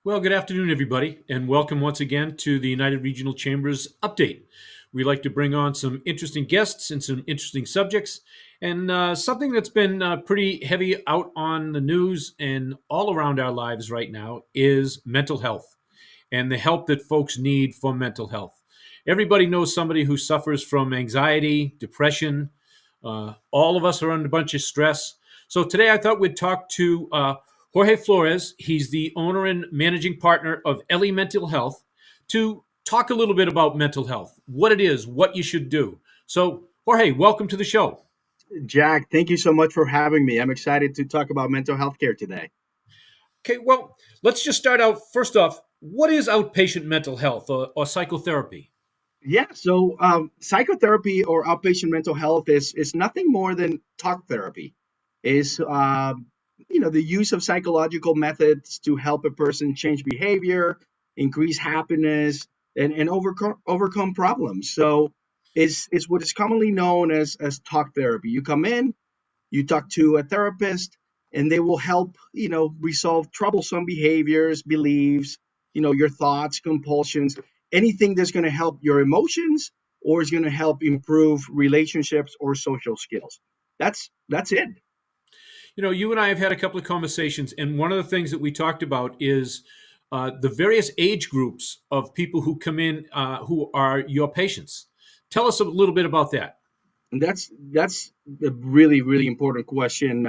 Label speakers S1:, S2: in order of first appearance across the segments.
S1: Well, good afternoon, everybody, and welcome once again to the United Regional Chambers update. We like to bring on some interesting guests and some interesting subjects, and something that's been pretty heavy out on the news and all around our lives right now is mental health and the help that folks need for mental health. Everybody knows somebody who suffers from anxiety, depression. All of us are under a bunch of stress. So today I thought we'd talk to Jorge Flores. He's the owner and managing partner of Ellie Mental Health to talk a little bit about mental health, what it is, what you should do. So, Jorge, welcome to the show.
S2: Jack, thank you so much for having me. I'm excited to talk about mental health care today.
S1: Okay, well, let's just start out. First off, what is outpatient mental health or psychotherapy?
S2: Psychotherapy or outpatient mental health is nothing more than talk therapy. Is the use of psychological methods to help a person change behavior, increase happiness, and overcome problems. So it's what is commonly known as talk therapy. You come in, you talk to a therapist, and they will help resolve troublesome behaviors, beliefs, your thoughts, compulsions, anything that's going to help your emotions or is going to help improve relationships or social skills. That's it.
S1: You know, you and I have had a couple of conversations, and one of the things that we talked about is the various age groups of people who come in who are your patients. Tell us a little bit about that.
S2: And that's a really important question.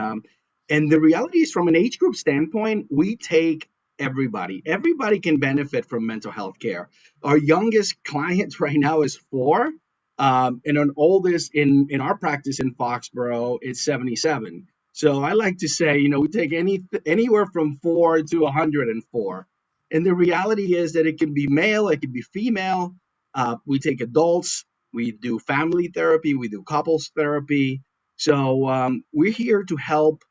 S2: And the reality is, from an age group standpoint, we take everybody. Everybody can benefit from mental health care. Our youngest client right now is 4, and our oldest in our practice in Foxborough is 77. So I like to say, we take anywhere from 4 to 104. And the reality is that it can be male, it can be female. We take adults, we do family therapy, we do couples therapy. So we're here to help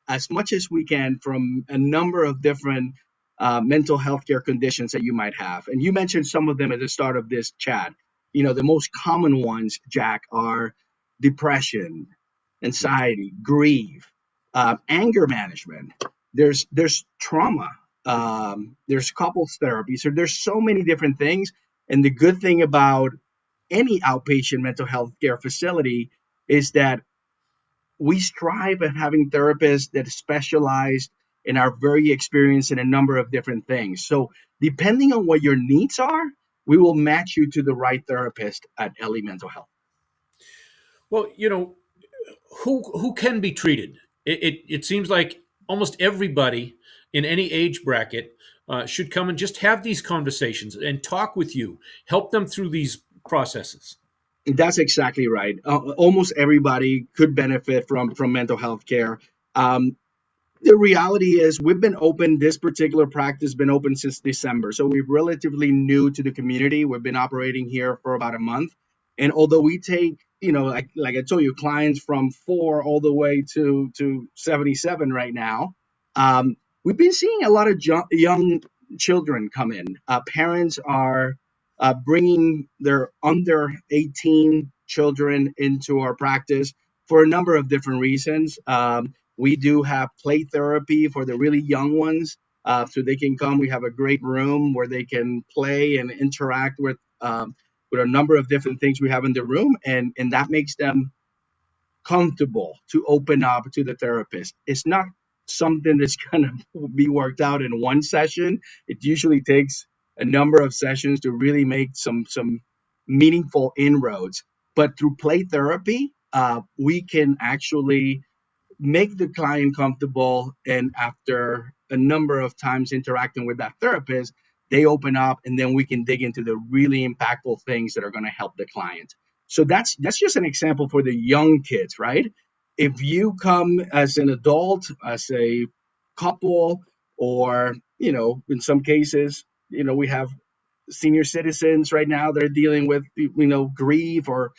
S2: as much as we can from a number of different mental health care conditions that you might have. And you mentioned some of them at the start of this chat. The most common ones, Jack, are depression,
S1: Yes.
S2: anxiety, grief, anger management. There's trauma. There's couples therapy. So there's so many different things. And the good thing about any outpatient mental health care facility is that we strive at having therapists that specialize and are very experienced in a number of different things. So, depending on what your needs are, we will match you to the right therapist at Ellie Mental Health.
S1: Well, you know, who can be treated? It seems like almost everybody in any age bracket should come and just have these conversations and talk with you, help them through these processes.
S2: That's exactly right. Almost everybody could benefit from mental health care. Um, the reality is we've been open, this particular practice been open since December, so we're relatively new to the community. We've been operating here for about a month, and although we take, like I told you, clients from 4 all the way to 77 right now, we've been seeing a lot of young children come in. Parents are bringing their under 18 children into our practice for a number of different reasons. We do have play therapy for the really young ones. So they can come. We have a great room where they can play and interact with a number of different things we have in the room, and that makes them comfortable to open up to the therapist. It's not something that's going to be worked out in one session. It usually takes a number of sessions to really make some meaningful inroads. But through play therapy, we can actually make the client comfortable, and after a number of times interacting with that therapist, they open up, and then we can dig into the really impactful things that are going to help the client. So that's just an example for the young kids, right? If you come as an adult, as a couple, or in some cases, we have senior citizens right now, they're dealing with grief or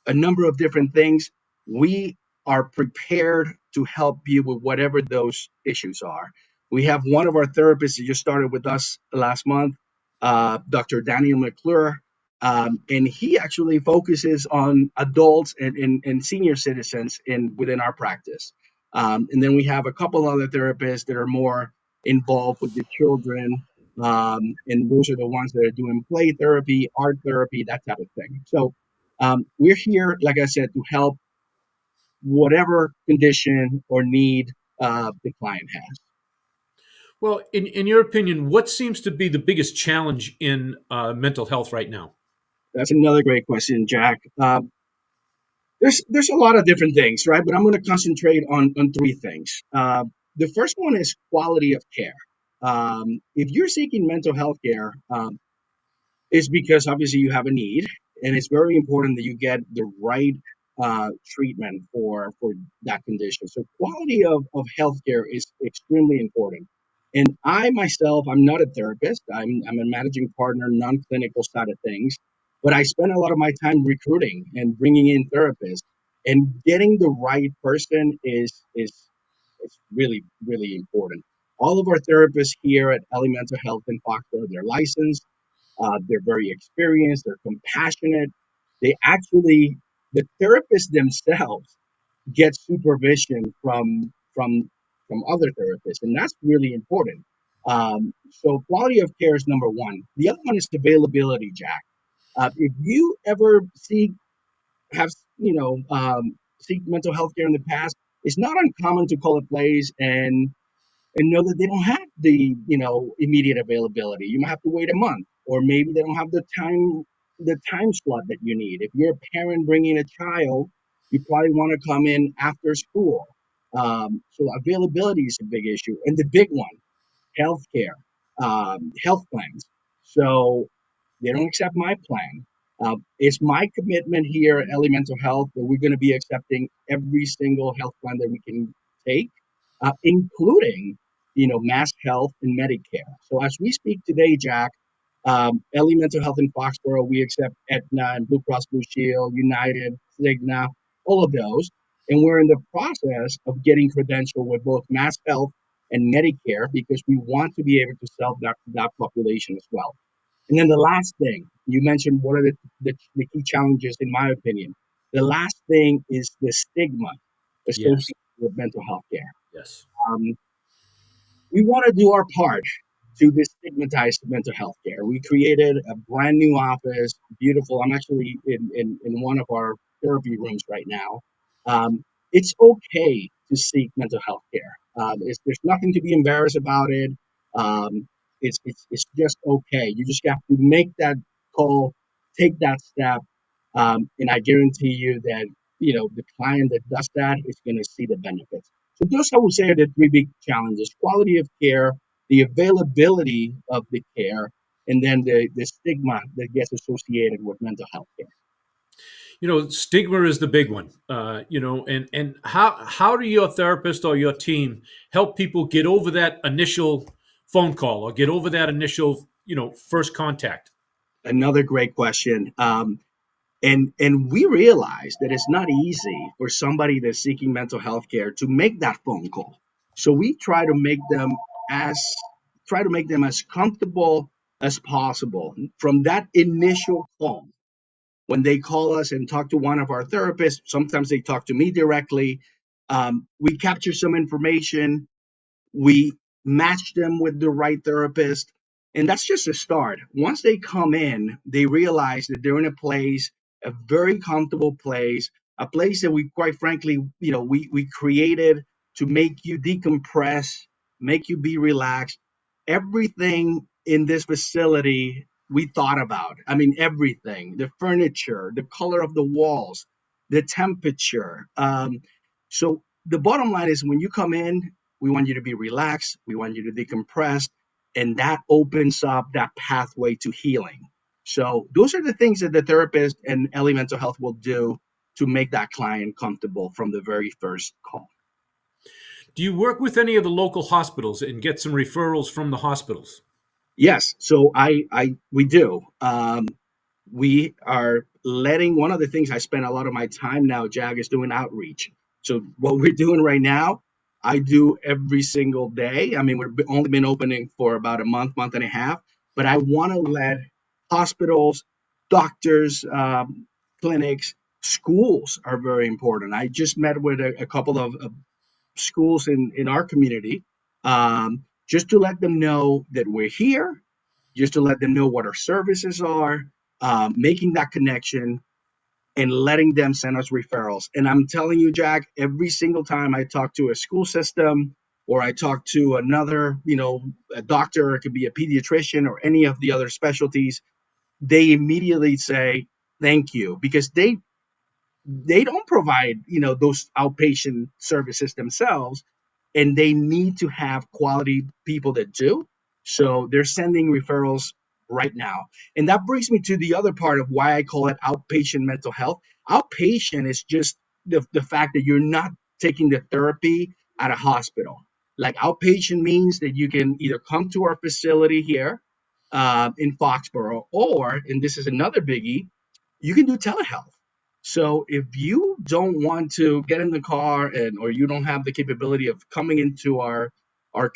S2: a number of different things. We are prepared to help you with whatever those issues are. We have one of our therapists that just started with us last month, Dr. Daniel McClure, and he actually focuses on adults and senior citizens within our practice. And then we have a couple other therapists that are more involved with the children. And those are the ones that are doing play therapy, art therapy, that type of thing. So we're here, like I said, to help whatever condition or need the client has.
S1: Well, in your opinion, what seems to be the biggest challenge in mental health right now?
S2: That's another great question, Jack. There's a lot of different things, right? But I'm going to concentrate on three things. The first one is quality of care. If you're seeking mental health care, is because obviously you have a need, and it's very important that you get the right treatment for that condition. So quality of healthcare is extremely important. And I myself, I'm not a therapist. I'm a managing partner, non-clinical side of things, but I spend a lot of my time recruiting and bringing in therapists, and getting the right person is really important. All of our therapists here at Ellie Mental Health in Foxborough, they're licensed, they're very experienced, they're compassionate. They actually, the therapists themselves get supervision from other therapists, and that's really important. So quality of care is number one. The other one is availability, Jack. If you ever have seek mental health care in the past, it's not uncommon to call a place and know that they don't have the immediate availability. You might have to wait a month, or maybe they don't have the time slot that you need. If you're a parent bringing a child, you probably want to come in after school. So availability is a big issue, and the big one, healthcare, health plans. So they don't accept my plan. It's my commitment here at Ellie Mental Health that we're going to be accepting every single health plan that we can take, including, Mass Health and Medicare. So as we speak today, Jack, Ellie Mental Health in Foxborough, we accept Aetna and Blue Cross Blue Shield, United, Cigna, all of those. And we're in the process of getting credentialed with both Mass Health and Medicare because we want to be able to serve that population as well. And then the last thing you mentioned, what are the key challenges, in my opinion? The last thing is the stigma
S1: Yes,
S2: associated with mental health care.
S1: yes.
S2: Um, we want to do our part to destigmatize mental health care. We created a brand new office, beautiful. I'm actually in one of our therapy rooms right now. It's okay to seek mental health care. There's nothing to be embarrassed about it. Um, it's just okay. You just have to make that call, take that step, and I guarantee you that the client that does that is going to see the benefits. So those, I would say, are the three big challenges: quality of care, the availability of the care, and then the stigma that gets associated with mental health care.
S1: Stigma is the big one. And how do your therapist or your team help people get over that initial phone call or get over that initial first contact?
S2: Another great question. And we realize that it's not easy for somebody that's seeking mental health care to make that phone call. So we as try to make them as comfortable as possible from that initial call. When they call us and talk to one of our therapists, sometimes they talk to me directly. We capture some information, we match them with the right therapist, and that's just a start. Once they come in, they realize that they're in a place, a very comfortable place, a place that we, quite frankly, we created to make you decompress, make you be relaxed. Everything in this facility we thought about. I mean, everything: the furniture, the color of the walls, the temperature. So the bottom line is, when you come in, we want you to be relaxed. We want you to decompress. And that opens up that pathway to healing. So those are the things that the therapist and Ellie Mental Health will do to make that client comfortable from the very first call.
S1: Do you work with any of the local hospitals and get some referrals from the hospitals?
S2: Yes, so we do. We are letting, one of the things I spend a lot of my time now, Jag, is doing outreach. So what we're doing right now, I do every single day. I mean, we've only been opening for about a month and a half, but I want to let hospitals, doctors, clinics, schools are very important. I just met with a couple of schools in our community, just to let them know that we're here, just to let them know what our services are, making that connection and letting them send us referrals. And I'm telling you, Jack, every single time I talk to a school system or I talk to another, a doctor, or it could be a pediatrician or any of the other specialties, they immediately say thank you because they don't provide those outpatient services themselves, and they need to have quality people that do. So they're sending referrals right now. And that brings me to the other part of why I call it outpatient mental health. Outpatient is just the fact that you're not taking the therapy at a hospital. Like outpatient means that you can either come to our facility here in Foxborough, or, and this is another biggie, you can do telehealth. So if you don't want to get in the car, and or you don't have the capability of coming into our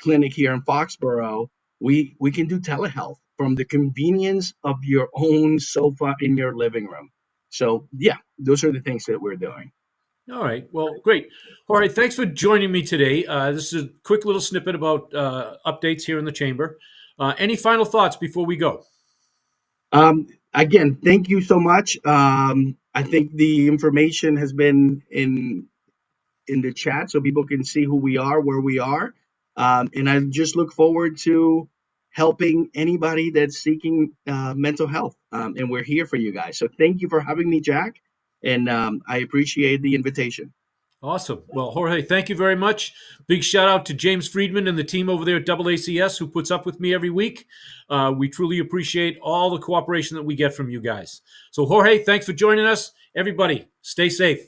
S2: clinic here in Foxborough, we can do telehealth from the convenience of your own sofa in your living room. So yeah, those are the things that we're doing.
S1: All right. Well, great. All right. Thanks for joining me today. This is a quick little snippet about updates here in the chamber. Any final thoughts before we go?
S2: Again, thank you so much. I think the information has been in the chat so people can see who we are, where we are. And I just look forward to helping anybody that's seeking mental health. And we're here for you guys. So thank you for having me, Jack. And I appreciate the invitation.
S1: Awesome. Well, Jorge, thank you very much. Big shout out to James Friedman and the team over there at AACS who puts up with me every week. We truly appreciate all the cooperation that we get from you guys. So, Jorge, thanks for joining us. Everybody, stay safe.